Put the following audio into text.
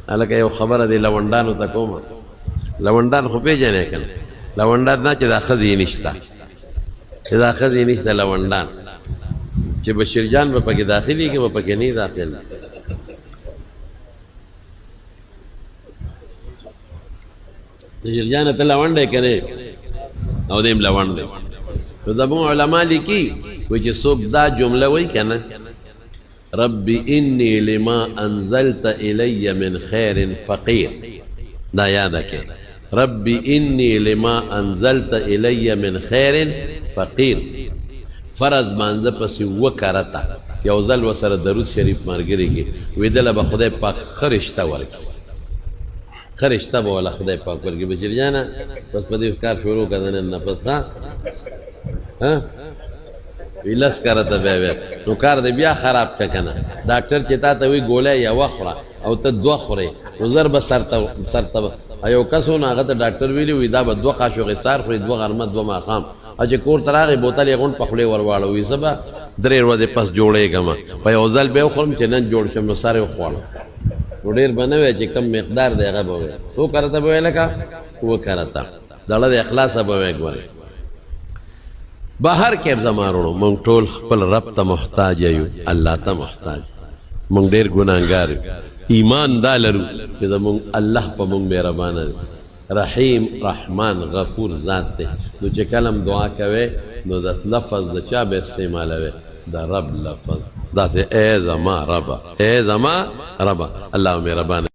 هلکه یو خبره دی لونډانو ته کومه لونډان خو پېژنې که نه لونډان نه چې دا ښځې یې نشته چې دا ښځې یې نشته لونډان چې بشیرجان به پکې داخلي که به پکې نه داخل بشیرجانه ته لونډ یې که نه او دی هم لونډ دی نو زموږ علما لیکي وایي چې څوک دا جمله وایي که نه رب انی لما انزلت الی من خیر فقیر دا یاده کې رب انی لما انزلت الی من خیر فقیر فرض مانځه پسې وکرته یو ځل ورسره درود شریف ملګري کې وایي دله به خدای پاک ښه رشته ورکړي ښه رشته به والا خدای پاک ورکړي بشیرجانه بس په دې کار شروع کړه نن نه پس ها لس کرته بیا نو کار دی بیا خراب که که نه ډاکټر چې تا ته وایي ګولی یوه خوره او ته دوه خورې نو زر به سرته یو کس و نو هغه ته ډاکټر ویلي وي دا به دوه قاشقې سار خوري دوه غرمه دوه ماښام او چې کور ته راغی بوتل یې غونډ په خولې ور واړوي زه به 3 ورځې پس جوړېږم په یو ځل به یې وخورم چې نن جوړ شم نو سر یې وخوړم نو ډېر به نه وی چې کم مقدار دی هغه به وی څو کرته به وی لکه 2 کرته زړه د اخلاصه به وی ګورې بهر کې زمارونو مونږ ټول خپل رب ته محتاج یو الله ته محتاج مونږ ډېر ګناهګار یو ایمان دا لرو چې زمونږ الله په مونږ مهربانه دی رحیم رحمان غفور ذات دی نو چې کله هم دعا کوې نو د لفظ د چا به استعمالوې د رب لفظ داسې ای زما ربه ای زما ربه الله مهربانه